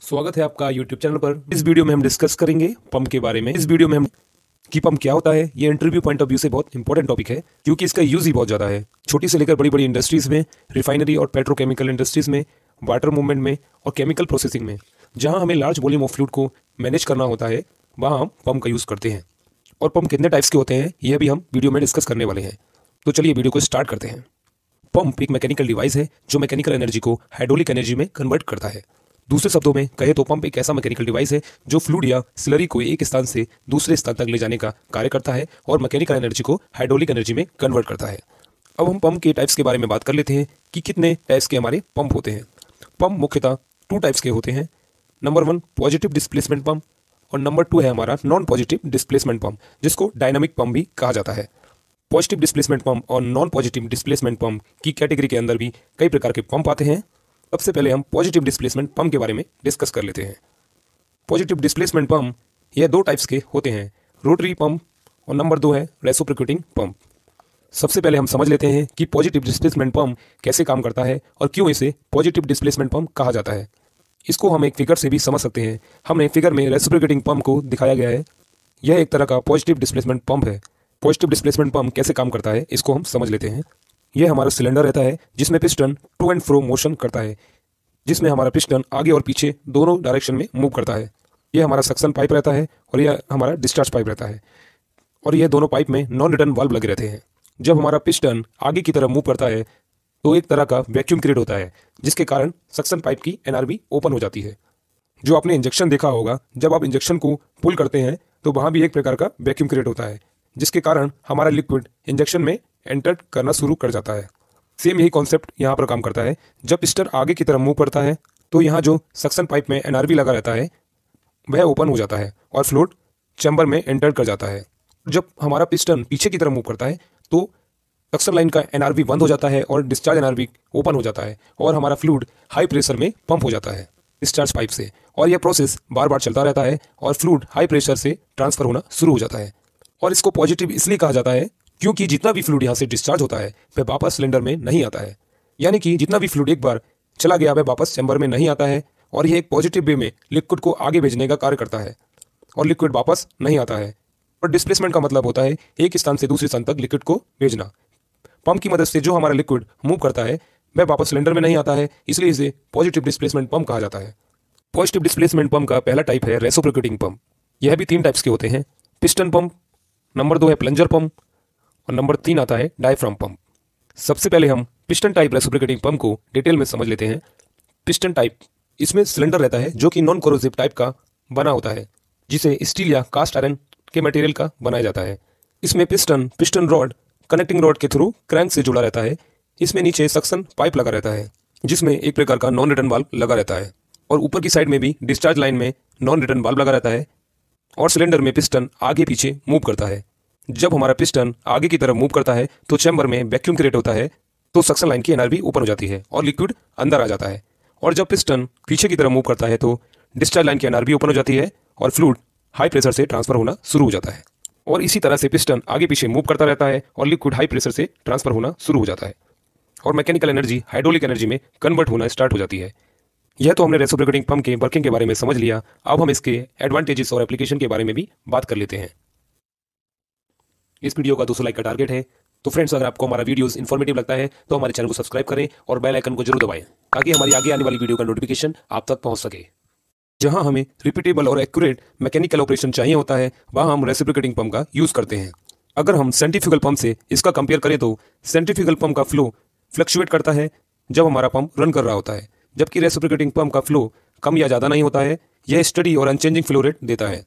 स्वागत है आपका YouTube चैनल पर। इस वीडियो में हम डिस्कस करेंगे पंप के बारे में। इस वीडियो में हम कि पंप क्या होता है, ये इंटरव्यू पॉइंट ऑफ व्यू से बहुत इंपॉर्टेंट टॉपिक है क्योंकि इसका यूज ही बहुत ज़्यादा है। छोटी से लेकर बड़ी बड़ी इंडस्ट्रीज में, रिफाइनरी और पेट्रोकेमिकल इंडस्ट्रीज में, वाटर मूवमेंट में और केमिकल प्रोसेसिंग में, जहाँ हमें लार्ज वॉल्यूम ऑफ फ्लूइड को मैनेज करना होता है, वहाँ हम पंप का यूज़ करते हैं। और पंप कितने टाइप्स के होते हैं यह भी हम वीडियो में डिस्कस करने वाले हैं। तो चलिए वीडियो को स्टार्ट करते हैं। पंप एक मैकेनिकल डिवाइस है जो मैकेनिकल एनर्जी को हाइड्रोलिक एनर्जी में कन्वर्ट करता है। दूसरे शब्दों में कहे तो पंप एक ऐसा मैकेनिकल डिवाइस है जो फ्लूइड या स्लरी को एक स्थान से दूसरे स्थान तक ले जाने का कार्य करता है और मैकेनिकल एनर्जी को हाइड्रोलिक एनर्जी में कन्वर्ट करता है। अब हम पंप के टाइप्स के बारे में बात कर लेते हैं कि कितने टाइप्स के हमारे पंप होते हैं। पंप मुख्यतः 2 टाइप्स के होते हैं। नंबर 1 पॉजिटिव डिस्प्लेसमेंट पंप और नंबर 2 है हमारा नॉन पॉजिटिव डिस्प्लेसमेंट पंप, जिसको डायनामिक पंप भी कहा जाता है। पॉजिटिव डिस्प्लेसमेंट पंप और नॉन पॉजिटिव डिस्प्लेसमेंट पंप की कैटेगरी के अंदर भी कई प्रकार के पंप आते हैं। सबसे पहले हम पॉजिटिव डिस्प्लेसमेंट पंप के बारे में डिस्कस कर लेते हैं। पॉजिटिव डिस्प्लेसमेंट पंप यह 2 टाइप्स के होते हैं, रोटरी पंप और नंबर 2 है रेसिप्रोकेटिंग पंप। सबसे पहले हम समझ लेते हैं कि पॉजिटिव डिस्प्लेसमेंट पंप कैसे काम करता है और क्यों इसे पॉजिटिव डिस्प्लेसमेंट पंप कहा जाता है। इसको हम एक फिगर से भी समझ सकते हैं। हमने फिगर में रेसिप्रोकेटिंग पंप को दिखाया गया है। यह एक तरह का पॉजिटिव डिस्प्लेसमेंट पंप है। पॉजिटिव डिस्प्लेसमेंट पंप कैसे काम करता है इसको हम समझ लेते हैं। यह हमारा सिलेंडर रहता है जिसमें piston to and fro motion करता है, जिसमें हमारा पिस्टन आगे और पीछे दोनों डायरेक्शन में मूव करता है। यह हमारा सक्शन पाइप रहता है और यह हमारा डिस्चार्ज पाइप रहता है और यह दोनों पाइप में नॉन रिटर्न वाल्व लगे रहते हैं। जब हमारा पिस्टन आगे की तरफ मूव करता है तो एक तरह का वैक्यूम क्रिएट होता है, जिसके कारण सक्शन पाइप की एनआरवी ओपन हो जाती है। जो आपने इंजेक्शन देखा होगा, जब आप इंजेक्शन को पुल करते हैं तो वहाँ भी एक प्रकार का वैक्यूम क्रिएट होता है, जिसके कारण हमारा लिक्विड इंजेक्शन में एंटर करना शुरू कर जाता है। सेम यही कॉन्सेप्ट यहाँ पर काम करता है। जब पिस्टन आगे की तरफ मूव करता है तो यहाँ जो सक्शन पाइप में एनआरवी लगा रहता है वह ओपन हो जाता है और फ्लूइड चैम्बर में एंटर कर जाता है। जब हमारा पिस्टन पीछे की तरफ मूव करता है तो सक्शन लाइन का एनआरवी बंद हो जाता है और डिस्चार्ज एनआरवी ओपन हो जाता है और हमारा फ्लूइड हाई प्रेशर में पंप हो जाता है डिस्चार्ज पाइप से। और यह प्रोसेस बार बार चलता रहता है और फ्लूइड हाई प्रेशर से ट्रांसफर होना शुरू हो जाता है। और इसको पॉजिटिव इसलिए कहा जाता है क्योंकि जितना भी फ्लूइड यहाँ से डिस्चार्ज होता है वह वापस सिलेंडर में नहीं आता है। यानी कि जितना भी फ्लूइड एक बार चला गया वह वापस चैम्बर में नहीं आता है और यह एक पॉजिटिव वे में लिक्विड को आगे भेजने का कार्य करता है और लिक्विड वापस नहीं आता है। और डिस्प्लेसमेंट का मतलब होता है एक स्थान से दूसरे स्थान तक लिक्विड को भेजना। पंप की मदद से जो हमारा लिक्विड मूव करता है वह वापस सिलेंडर में नहीं आता है, इसलिए इसे पॉजिटिव डिस्प्लेसमेंट पंप कहा जाता है। पॉजिटिव डिस्प्लेसमेंट पंप का पहला टाइप है रेसिप्रोकेटिंग पंप। यह भी 3 टाइप्स के होते हैं, पिस्टन पंप, नंबर 2 है प्लंजर पंप और नंबर 3 आता है डायफ्राम पंप। सबसे पहले हम पिस्टन टाइप रेसिप्रोकेटिंग पंप को डिटेल में समझ लेते हैं। पिस्टन टाइप, इसमें सिलेंडर रहता है जो कि नॉन कोरोसिव टाइप का बना होता है, जिसे स्टील या कास्ट आयरन के मटेरियल का बनाया जाता है। इसमें पिस्टन रॉड कनेक्टिंग रॉड के थ्रू क्रैंक से जुड़ा रहता है। इसमें नीचे सक्शन पाइप लगा रहता है जिसमें एक प्रकार का नॉन रिटर्न वाल्व लगा रहता है और ऊपर की साइड में भी डिस्चार्ज लाइन में नॉन रिटर्न वाल्व लगा रहता है और सिलेंडर में पिस्टन आगे पीछे मूव करता है। जब हमारा पिस्टन आगे की तरफ मूव करता है तो चैम्बर में वैक्यूम क्रिएट होता है, तो सक्शन लाइन की एनआरवी ओपन हो जाती है और लिक्विड अंदर आ जाता है। और जब पिस्टन पीछे की तरफ मूव करता है तो डिस्चार्ज लाइन की एनआरवी ओपन हो जाती है और फ्लूइड हाई प्रेशर से ट्रांसफर होना शुरू हो जाता है। और इसी तरह से पिस्टन आगे पीछे मूव करता रहता है और लिक्विड हाई प्रेशर से ट्रांसफर होना शुरू हो जाता है और मैकेनिकल एनर्जी हाइड्रोलिक एनर्जी में कन्वर्ट होना स्टार्ट हो जाती है। यह तो हमने रेसिप्रोकेटिंग पंप के वर्किंग के बारे में समझ लिया। अब हम इसके एडवांटेजेस और एप्लीकेशन के बारे में भी बात कर लेते हैं। इस वीडियो का 200 लाइक का टारगेट है। तो फ्रेंड्स, अगर आपको हमारा वीडियोस इन्फॉर्मेटिव लगता है तो हमारे चैनल को सब्सक्राइब करें और बेल आइकन को जरूर दबाएं ताकि हमारी आगे आने वाली वीडियो का नोटिफिकेशन आप तक पहुंच सके। जहां हमें रिपीटेबल और एक्यूरेट मैकेनिकल ऑपरेशन चाहिए होता है वहां हम रेसिप्रोकेटिंग पंप का यूज करते हैं। अगर हम सेंट्रीफ्यूगल पंप से इसका कंपेयर करें तो सेंट्रीफ्यूगल पंप का फ्लो फ्लक्चुएट करता है जब हमारा पंप रन कर रहा होता है, जबकि रेसिप्रोकेटिंग पंप का फ्लो कम या ज़्यादा नहीं होता है। यह स्टडी और अनचेंजिंग फ्लो रेट देता है।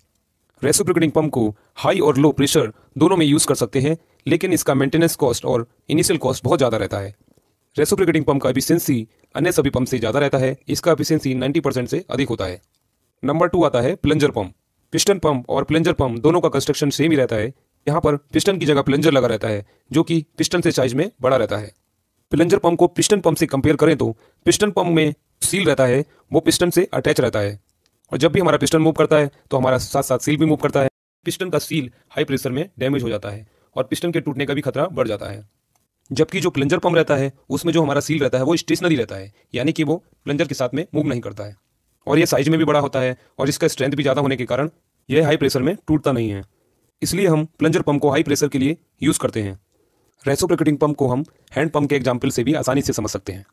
रेसिप्रोकेटिंग पंप को हाई और लो प्रेशर दोनों में यूज़ कर सकते हैं, लेकिन इसका मेंटेनेंस कॉस्ट और इनिशियल कॉस्ट बहुत ज़्यादा रहता है। रेसिप्रोकेटिंग पंप का एफिशिएंसी अन्य सभी पंप से ज़्यादा रहता है। इसका एफिशिएंसी 90% से अधिक होता है। नंबर 2 आता है प्लंजर पंप। पिस्टन पंप और प्लंजर पंप दोनों का कंस्ट्रक्शन सेम ही रहता है। यहाँ पर पिस्टन की जगह प्लंजर लगा रहता है जो कि पिस्टन से साइज में बड़ा रहता है। प्लंजर पंप को पिस्टन पंप से कंपेयर करें तो पिस्टन पंप में सील रहता है वो पिस्टन से अटैच रहता है और जब भी हमारा पिस्टन मूव करता है तो हमारा साथ साथ सील भी मूव करता है। पिस्टन का सील हाई प्रेशर में डैमेज हो जाता है और पिस्टन के टूटने का भी खतरा बढ़ जाता है। जबकि जो प्लंजर पंप रहता है उसमें जो हमारा सील रहता है वो स्टेशनरी रहता है, यानी कि वो प्लंजर के साथ में मूव नहीं करता है। और ये साइज में भी बड़ा होता है और इसका स्ट्रेंथ भी ज़्यादा होने के कारण यह हाई प्रेशर में टूटता नहीं है। इसलिए हम प्लंजर पंप को हाई प्रेशर के लिए यूज़ करते हैं। रेसिप्रोकेटिंग पंप को हम हैंड पंप के एग्जाम्पल से भी आसानी से समझ सकते हैं।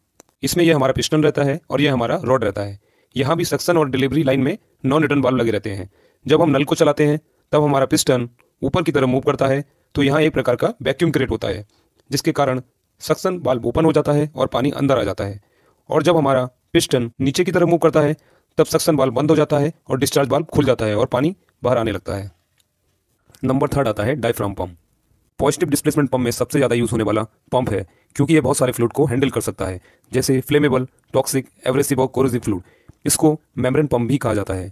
इसमें यह हमारा पिस्टन रहता है और यह हमारा रॉड रहता है। यहाँ भी सक्शन और डिलीवरी लाइन में नॉन रिटर्न वाल्व लगे रहते हैं। जब हम नल को चलाते हैं तब हमारा पिस्टन ऊपर की तरफ मूव करता है, तो यहाँ एक प्रकार का वैक्यूम क्रिएट होता है, जिसके कारण सक्शन वाल्व ओपन हो जाता है और पानी अंदर आ जाता है। और जब हमारा पिस्टन नीचे की तरफ मूव करता है तब सक्शन वाल्व बंद हो जाता है और डिस्चार्ज वाल्व खुल जाता है और पानी बाहर आने लगता है। नंबर 3 आता है diaphragm pump. Positive displacement pump में सबसे ज़्यादा यूज़ होने वाला पंप है, क्योंकि ये बहुत सारे फ्लूइड को हैंडल कर सकता है, जैसे फ्लेमेबल, टॉक्सिक, एब्रेसिव और कोरोसिव फ्लूइड। इसको मेम्ब्रेन पंप भी कहा जाता है।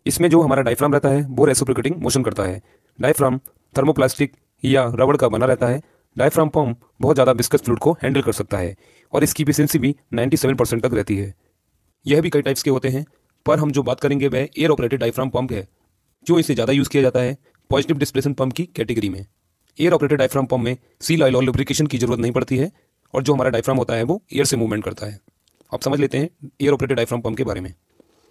इसमें जो हमारा डायफ्राम रहता है वो रेसिप्रोकेटिंग मोशन करता है। डायफ्राम थर्मोप्लास्टिक या रबड़ का बना रहता है। डायफ्राम पंप बहुत ज़्यादा विस्कस फ्लूइड को हैंडल कर सकता है और इसकी एफिशिएंसी भी 97% तक रहती है। यह भी कई टाइप्स के होते हैं, पर हम जो बात करेंगे वह एयर ऑपरेटेड डायफ्राम पंप है, जो इसे ज़्यादा यूज़ किया जाता है पॉजिटिव डिस्प्लेसमेंट पंप की कैटेगरी में। एयर ऑपरेटेड डायफ्राम पंप में सील ऑयल और लुब्रिकेशन की जरूरत नहीं पड़ती है और जो हमारा डायफ्राम होता है वो एयर से मूवमेंट करता है। अब समझ लेते हैं एयर ऑपरेटेड डायफ्राम पंप के बारे में,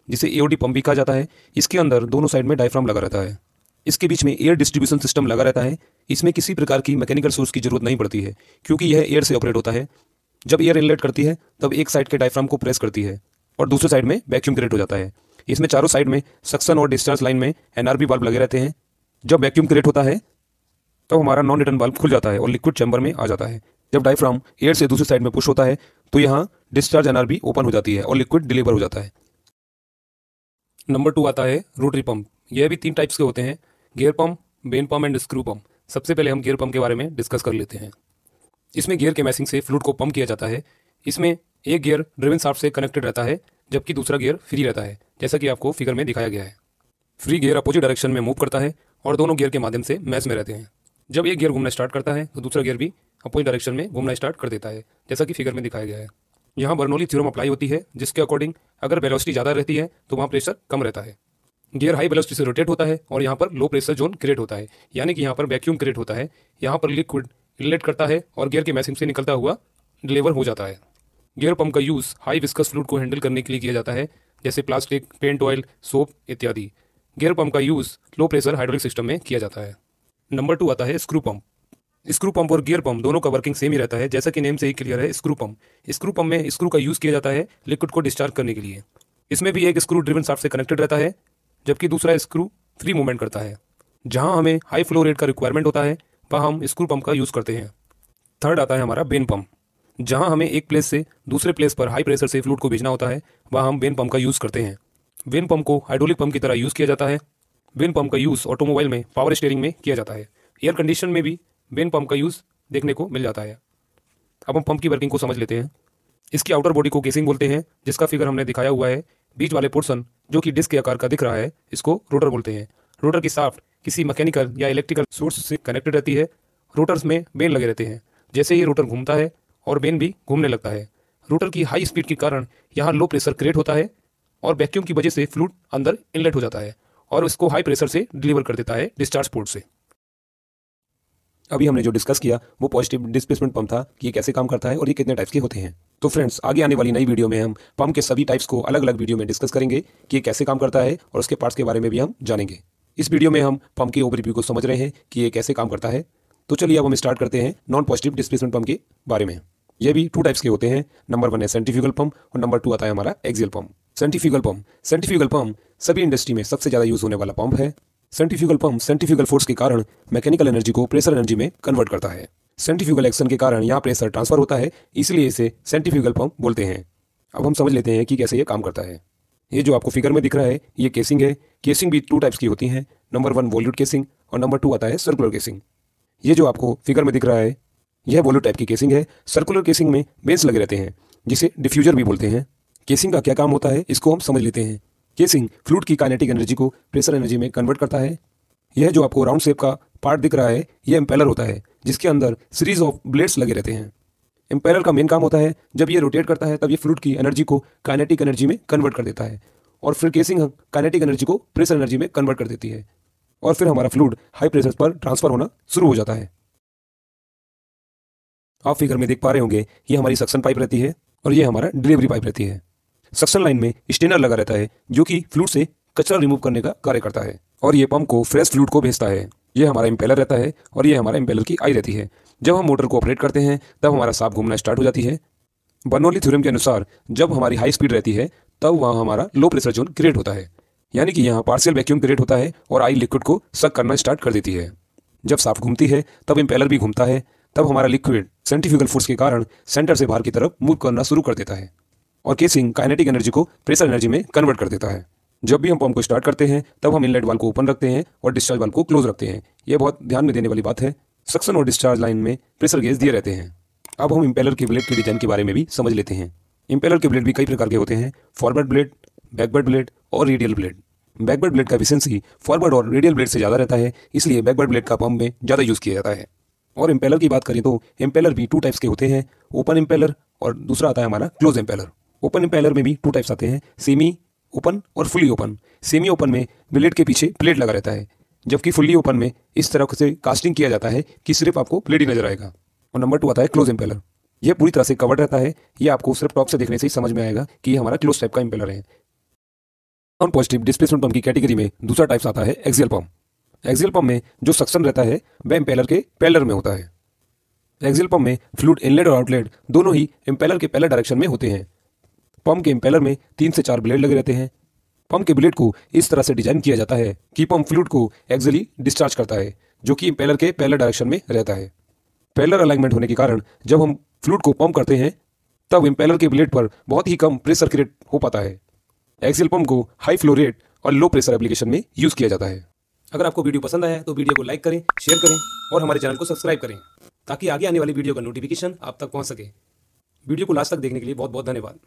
जिसे एओडी पंप भी कहा जाता है। इसके अंदर दोनों साइड में डायफ्राम लगा रहता है। इसके बीच में एयर डिस्ट्रीब्यूशन सिस्टम लगा रहता है। इसमें किसी प्रकार की मैकेनिकल सोर्स की जरूरत नहीं पड़ती है, क्योंकि यह एयर से ऑपरेट होता है। जब एयर इनलेट करती है तब एक साइड के डायफ्राम को प्रेस करती है और दूसरे साइड में वैक्यूम क्रिएट हो जाता है। इसमें चारों साइड में सक्शन और डिस्चार्ज लाइन में एनआरबी वाल्व लगे रहते हैं। जब वैक्यूम क्रिएट होता है तब हमारा नॉन रिटर्न वाल्व खुल जाता है और लिक्विड चैम्बर में आ जाता है। जब डायफ्राम एयर से दूसरी साइड में पुश होता है तो यहाँ डिस्चार्ज एनआरबी ओपन हो जाती है और लिक्विड डिलीवर हो जाता है। नंबर 2 आता है रोटरी पंप। यह भी 3 टाइप्स के होते हैं, gear pump, Ben pump and screw pump. सबसे पहले हम गियर पंप के बारे में डिस्कस कर लेते हैं। इसमें गियर के मैसिंग से फ्लूइड को पंप किया जाता है। इसमें एक गियर ड्रिवन शाफ्ट से कनेक्टेड रहता है, जबकि दूसरा गियर फ्री रहता है, जैसा कि आपको फिगर में दिखाया गया है। फ्री गियर अपोजिट डायरेक्शन में मूव करता है और दोनों गियर के माध्यम से मैच में रहते हैं। जब एक गियर घूमना स्टार्ट करता है तो दूसरा गियर भी अपोजिट डायरेक्शन में घूमना स्टार्ट कर देता है, जैसा कि फिगर में दिखाया गया है। यहाँ बर्नौली थ्योरम अप्लाई होती है, जिसके अकॉर्डिंग अगर वेलोसिटी ज़्यादा रहती है तो वहाँ प्रेशर कम रहता है। गियर हाई वेलोसिटी से रोटेट होता है और यहाँ पर लो प्रेशर जोन क्रिएट होता है, यानी कि यहाँ पर वैक्यूम क्रिएट होता है। यहाँ पर लिक्विड इनलेट करता है और गियर के मैसिंग से निकलता हुआ डिलीवर हो जाता है। गियर पंप का यूज़ हाई विस्कस फ्लूइड को हैंडल करने के लिए किया जाता है, जैसे प्लास्टिक, पेंट ऑयल, सोप इत्यादि। गियर पंप का use low pressure hydraulic system में किया जाता है। नंबर 2 आता है स्क्रू पंप। स्क्रू पंप और गियर पंप दोनों का वर्किंग सेम ही रहता है, जैसा कि नेम से ही क्लियर है। स्क्रू पंप में स्क्रू का यूज़ किया जाता है लिक्विड को डिस्चार्ज करने के लिए। इसमें भी एक स्क्रू ड्रिवन शाफ्ट से कनेक्टेड रहता है, जबकि दूसरा स्क्रू फ्री मूवमेंट करता है। जहां हमें हाई फ्लो रेट का रिक्वायरमेंट होता है वहां हम स्क्रू पंप का यूज़ करते हैं। थर्ड आता है हमारा बेन पंप। जहां हमें एक प्लेस से दूसरे प्लेस पर हाई प्रेशर से फ्लूइड को भेजना होता है वहां हम बेन पंप का यूज़ करते हैं। बेन पंप को हाइड्रोलिक पंप की तरह यूज़ किया जाता है। बेन पंप का यूज़ ऑटोमोबाइल में पावर स्टीयरिंग में किया जाता है। एयर कंडीशन में भी बेन पंप का यूज़ देखने को मिल जाता है। अब हम पंप की वर्किंग को समझ लेते हैं। इसकी आउटर बॉडी को केसिंग बोलते हैं, जिसका फिगर हमने दिखाया हुआ है। बीच वाले पोर्शन जो कि डिस्क के आकार का दिख रहा है, इसको रोटर बोलते हैं। रोटर की शाफ्ट किसी मैकेनिकल या इलेक्ट्रिकल सोर्स से कनेक्टेड रहती है। रोटर्स में बेन लगे रहते हैं। जैसे ही रोटर घूमता है और बेन भी घूमने लगता है। रोटर की हाई स्पीड के कारण यहाँ लो प्रेशर क्रिएट होता है और वैक्यूम की वजह से फ्लूइड अंदर इनलेट हो जाता है और इसको हाई प्रेशर से डिलीवर कर देता है डिस्चार्ज पोर्ट से। अभी हमने जो डिस्कस किया वो पॉजिटिव डिस्प्लेसमेंट पंप था कि ये कैसे काम करता है और ये कितने टाइप्स के होते हैं। तो फ्रेंड्स, आगे आने वाली नई वीडियो में हम पंप के सभी टाइप्स को अलग अलग वीडियो में डिस्कस करेंगे कि ये कैसे काम करता है और उसके पार्ट्स के बारे में भी हम जानेंगे। इस वीडियो में हम पंप के ओवरव्यू को समझ रहे हैं कि ये कैसे काम करता है। तो चलिए अब हम स्टार्ट करते हैं नॉन पॉजिटिव डिस्प्लेसमेंट पंप के बारे में। ये भी 2 टाइप्स के होते हैं। नंबर 1 है सेंट्रीफ्यूगल पंप और नंबर 2 आता है हमारा एक्सियल पंप। सेंट्रीफ्यूगल पंप सभी इंडस्ट्री में सबसे ज़्यादा यूज होने वाला पंप है। सेंट्रीफ्यूगल पंप सेंट्रीफ्यूगल फोर्स के कारण मैकेनिकल एनर्जी को प्रेशर एनर्जी में कन्वर्ट करता है। सेंट्रीफ्यूगल एक्शन के कारण यहाँ प्रेशर ट्रांसफर होता है, इसलिए इसे सेंट्रीफ्यूगल पंप बोलते हैं। अब हम समझ लेते हैं कि कैसे ये काम करता है। ये जो आपको फिगर में दिख रहा है ये केसिंग है। केसिंग भी 2 टाइप्स की होती हैं। नंबर 1 वॉल्यूट केसिंग और नंबर 2 आता है सर्कुलर केसिंग। ये जो आपको फिगर में दिख रहा है यह वॉल्यूट टाइप की केसिंग है। सर्कुलर केसिंग में बेंस लगे रहते हैं, जिसे डिफ्यूजर भी बोलते हैं। केसिंग का क्या काम होता है इसको हम समझ लेते हैं। केसिंग फ्लूइड की काइनेटिक एनर्जी को प्रेशर एनर्जी में कन्वर्ट करता है। यह जो आपको राउंड शेप का पार्ट दिख रहा है यह इम्पेलर होता है, जिसके अंदर सीरीज ऑफ ब्लेड्स लगे रहते हैं। इम्पेलर का मेन काम होता है जब ये रोटेट करता है तब ये फ्लूइड की एनर्जी को काइनेटिक एनर्जी में कन्वर्ट कर देता है और फिर केसिंग काइनेटिक एनर्जी को प्रेशर एनर्जी में कन्वर्ट कर देती है और फिर हमारा फ्लूइड हाई प्रेशर पर ट्रांसफर होना शुरू हो जाता है। आप फिगर में देख पा रहे होंगे ये हमारी सक्शन पाइप रहती है और ये हमारा डिलीवरी पाइप रहती है। सक्शन लाइन में स्टेनर लगा रहता है जो कि फ्लूइड से कचरा रिमूव करने का कार्य करता है और ये पंप को फ्रेश फ्लूइड को भेजता है। ये हमारा इम्पेलर रहता है और ये हमारा इम्पेलर की आई रहती है। जब हम मोटर को ऑपरेट करते हैं तब हमारा शाफ्ट घूमना स्टार्ट हो जाती है। बर्नौली थ्योरम के अनुसार जब हमारी हाई स्पीड रहती है तब वहाँ हमारा लो प्रेशर जोन क्रिएट होता है, यानी कि यहाँ पार्शियल वैक्यूम क्रिएट होता है और आई लिक्विड को सक करना स्टार्ट कर देती है। जब शाफ्ट घूमती है तब इम्पेलर भी घूमता है, तब हमारा लिक्विड सेंट्रीफ्यूगल फोर्स के कारण सेंटर से बाहर की तरफ मूव करना शुरू कर देता है और केसिंग काइनेटिक एनर्जी को प्रेशर एनर्जी में कन्वर्ट कर देता है। जब भी हम पंप को स्टार्ट करते हैं तब हम इनलेट वाल्व को ओपन रखते हैं और डिस्चार्ज वाल्व को क्लोज रखते हैं। यह बहुत ध्यान में देने वाली बात है। सक्शन और डिस्चार्ज लाइन में प्रेशर गेज दिए रहते हैं। अब हम इम्पेलर के ब्लेड के डिजाइन के बारे में भी समझ लेते हैं। इम्पेलर के ब्लेड भी कई प्रकार के होते हैं, फॉरवर्ड ब्लेड, बैकवर्ड ब्लेड और रेडियल ब्लेड। बैकवर्ड ब्लेड का एफिशिएंसी फॉरवर्ड और रेडियल ब्लेड से ज़्यादा रहता है, इसलिए बैकवर्ड ब्लेड का पंप में ज़्यादा यूज़ किया जाता है। और इम्पेलर की बात करें तो इम्पेलर भी 2 टाइप्स के होते हैं, ओपन इम्पेलर और दूसरा आता है हमारा क्लोज इम्पेलर। ओपन इम्पेलर में भी 2 टाइप्स आते हैं, सेमी ओपन और फुली ओपन। सेमी ओपन में ब्लेड के पीछे प्लेट लगा रहता है, जबकि फुल्ली ओपन में इस तरह से कास्टिंग किया जाता है कि सिर्फ आपको प्लेट ही नजर आएगा। और नंबर 2 आता है क्लोज इम्पेलर। यह पूरी तरह से कवर्ड रहता है। यह आपको सिर्फ टॉप से देखने से ही समझ में आएगा कि यह हमारा क्लोज टाइप का इम्पेलर है। नॉन पॉजिटिव डिस्प्लेसमेंट पंप की कैटेगरी में दूसरा टाइप्स आता है एक्सियल पंप। एक्सियल पंप में जो सक्शन रहता है वह इम्पेलर के पेलर में होता है। एक्सियल पंप में फ्लूइड इनलेट और आउटलेट दोनों ही इम्पेलर के पेलर डायरेक्शन में होते हैं। पंप के इम्पेलर में 3 से 4 ब्लेड लगे रहते हैं। पंप के ब्लेड को इस तरह से डिजाइन किया जाता है कि पंप फ्लूइड को एक्सियली डिस्चार्ज करता है, जो कि इम्पेलर के पेलर डायरेक्शन में रहता है। पेलर अलाइनमेंट होने के कारण जब हम फ्लूइड को पंप करते हैं तब इम्पेलर के ब्लेड पर बहुत ही कम प्रेशर क्रिएट हो पाता है। एक्सियल पंप को हाई फ्लो रेट और लो प्रेशर एप्लीकेशन में यूज किया जाता है। अगर आपको वीडियो पसंद आया तो वीडियो को लाइक करें, शेयर करें और हमारे चैनल को सब्सक्राइब करें ताकि आगे आने वाली वीडियो का नोटिफिकेशन आप तक पहुंच सके। वीडियो को लास्ट तक देखने के लिए बहुत बहुत धन्यवाद।